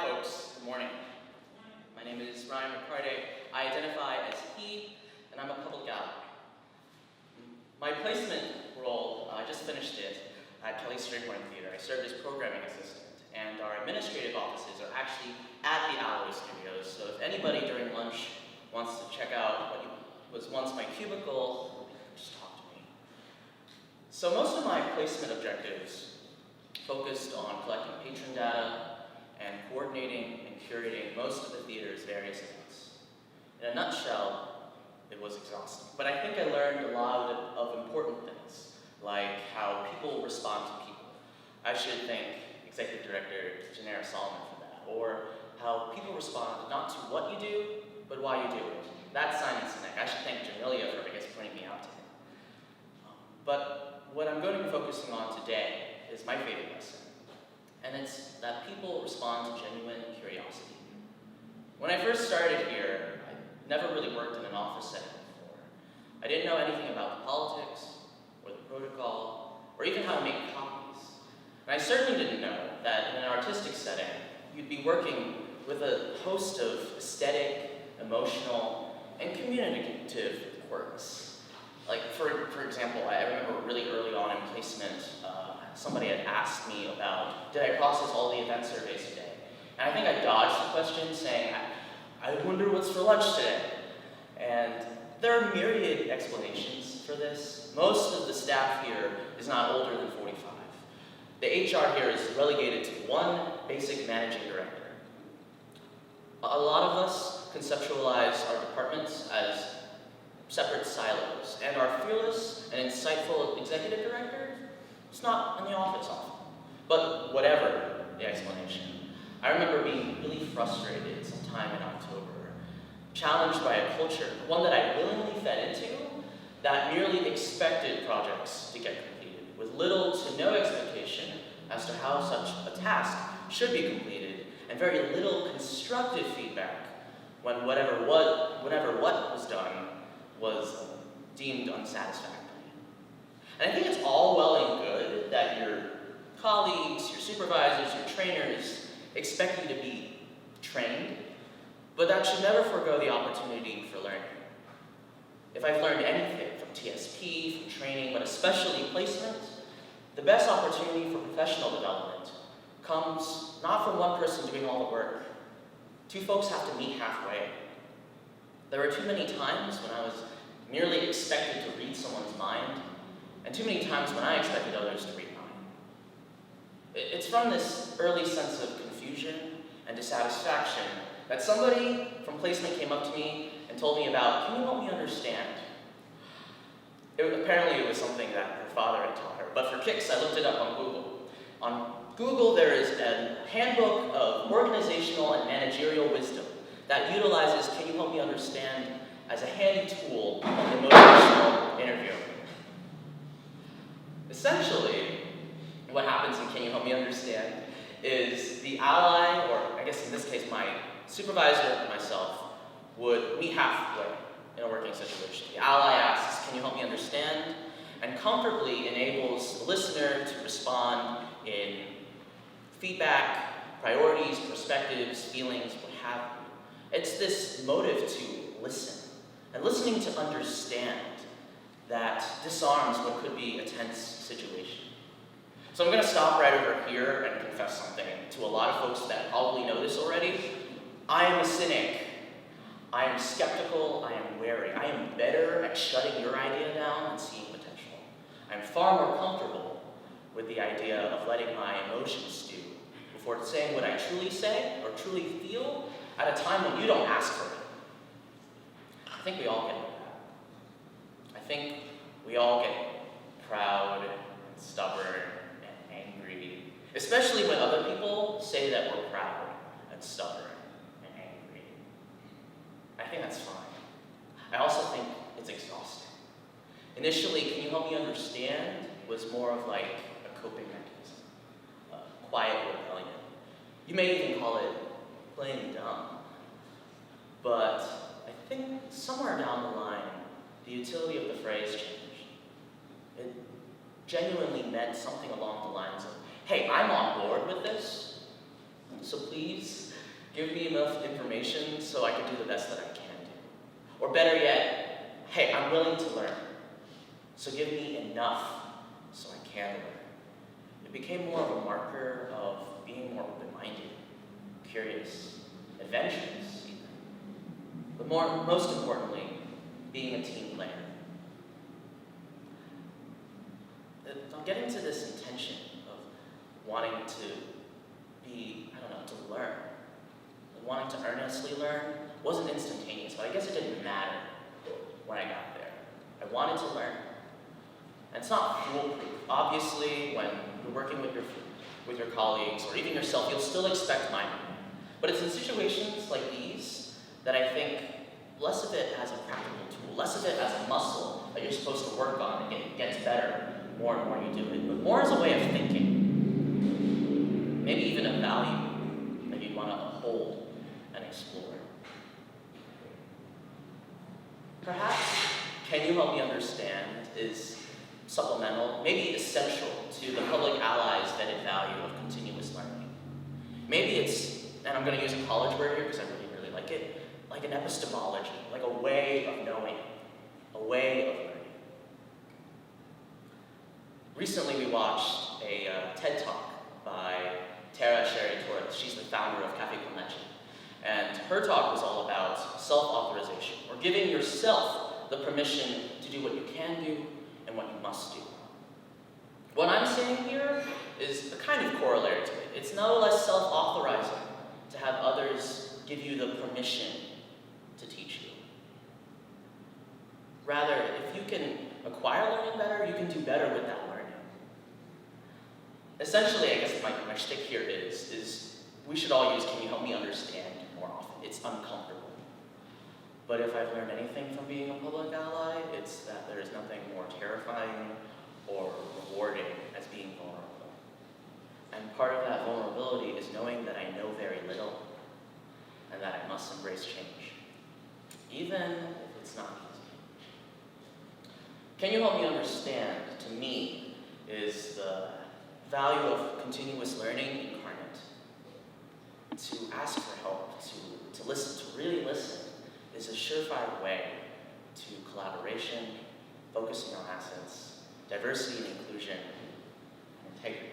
Hi folks, good morning. My name is Ryan Riccardi. I identify as he, and I'm a public ally. My placement role, I just finished it at Kelly Strayhorn Theater. I served as programming assistant, and our administrative offices are actually at the Alloy Studios, so if anybody during lunch wants to check out what was once my cubicle, just talk to me. So most of my placement objectives focused on collecting patron data and coordinating and curating most of the theater's various events. In a nutshell, it was exhausting. But I think I learned a lot of important things, like how people respond to people. I should thank Executive Director Janera Solomon for that. Or how people respond not to what you do, but why you do it. That's Simon Sinek. I should thank Jamelia for, pointing me out to him. But what I'm going to be focusing on today is my favorite lesson. And it's that people respond to genuine curiosity. When I first started here, I never really worked in an office setting before. I didn't know anything about the politics, or the protocol, or even how to make copies. And I certainly didn't know that in an artistic setting, you'd be working with a host of aesthetic, emotional, and communicative quirks. Like, for example, I remember really early on in placement, somebody had asked me about, did I process all the event surveys today? And I think I dodged the question saying, I wonder what's for lunch today. And there are myriad explanations for this. Most of the staff here is not older than 45. The HR here is relegated to one basic managing director. A lot of us conceptualize our departments as separate silos, and our fearless and insightful executive director is not in the office often. But whatever the explanation, I remember being really frustrated sometime in October, challenged by a culture, one that I willingly fed into, that merely expected projects to get completed, with little to no expectation as to how such a task should be completed, and very little constructive feedback when whatever what was done was deemed unsatisfactory. And I think it's all well and good that your colleagues, your supervisors, your trainers expect you to be trained, but that should never forego the opportunity for learning. If I've learned anything from TSP, from training, but especially placement, the best opportunity for professional development comes not from one person doing all the work. Two folks have to meet halfway. There were too many times when I was merely expected to read someone's mind, and too many times when I expected others to read mine. It's from this early sense of confusion and dissatisfaction that somebody from placement came up to me and told me about, can you help me understand? Apparently it was something that her father had taught her, but for kicks I looked it up on Google. On Google there is a handbook of organizational and managerial wisdom that utilizes can you help me understand as a handy tool in the motivational interview. Essentially, what happens in Can You Help Me Understand is the ally, or I guess in this case my supervisor and myself, would meet halfway in a working situation. The ally asks, can you help me understand? And comfortably enables the listener to respond in feedback, priorities, perspectives, feelings, what have you. It's this motive to listen. And listening to understand that disarms what could be a tense situation. So I'm going to stop right over here and confess something to a lot of folks that probably know this already. I am a cynic. I am skeptical. I am wary. I am better at shutting your idea down and seeing potential. I'm far more comfortable with the idea of letting my emotions stew before saying what I truly say or truly feel at a time when you don't ask for it. I think we all get that. I think we all get proud and stubborn and angry, especially when other people say that we're proud and stubborn and angry. I think that's fine. I also think it's exhausting. Initially, can you help me understand was more of like a coping mechanism, a quiet rebellion. You may even call it playing dumb, but I think somewhere down the line, the utility of the phrase changed. It genuinely meant something along the lines of, hey, I'm on board with this. So please, give me enough information so I can do the best that I can do. Or better yet, hey, I'm willing to learn. So give me enough so I can learn. It became more of a marker of being more open-minded, curious, adventurous even. But most importantly, being a team player. I'll get into this intention of wanting to be, to learn. Wanting to earnestly learn wasn't instantaneous, but I guess it didn't matter when I got there. I wanted to learn. And it's not foolproof. Obviously, when you're working with your colleagues, or even yourself, you'll still expect mind reading. But it's in situations like these that I think less of it as a practical tool, less of it as a muscle that you're supposed to work on, and it gets better more and more you do it, but more as a way of thinking. Maybe even a value that you'd want to uphold and explore. Perhaps, can you help me understand is supplemental, maybe essential to the public ally's vetted value of continuous learning. Maybe it's, and I'm going to use a college word here because I really like it, like an epistemology, like a way of knowing, a way of learning. Recently we watched a TED Talk by Tara Sherry-Torres. She's the founder of Café Con Leche. And her talk was all about self-authorization, or giving yourself the permission to do what you can do and what you must do. What I'm saying here is a kind of corollary to it. It's no less self-authorizing to have others give you the permission to teach you. Rather, if you can acquire learning better, you can do better with that learning. Essentially, I guess my shtick here is we should all use "can you help me understand" more often. It's uncomfortable. But if I've learned anything from being a public ally, it's that there is nothing more terrifying or rewarding as being vulnerable. And part of that vulnerability is knowing that I know very little and that I must embrace change, even if it's not easy. Can you help me understand, to me, is the value of continuous learning incarnate. To ask for help, to listen, to really listen, is a surefire way to collaboration, focusing on assets, diversity and inclusion, and integrity.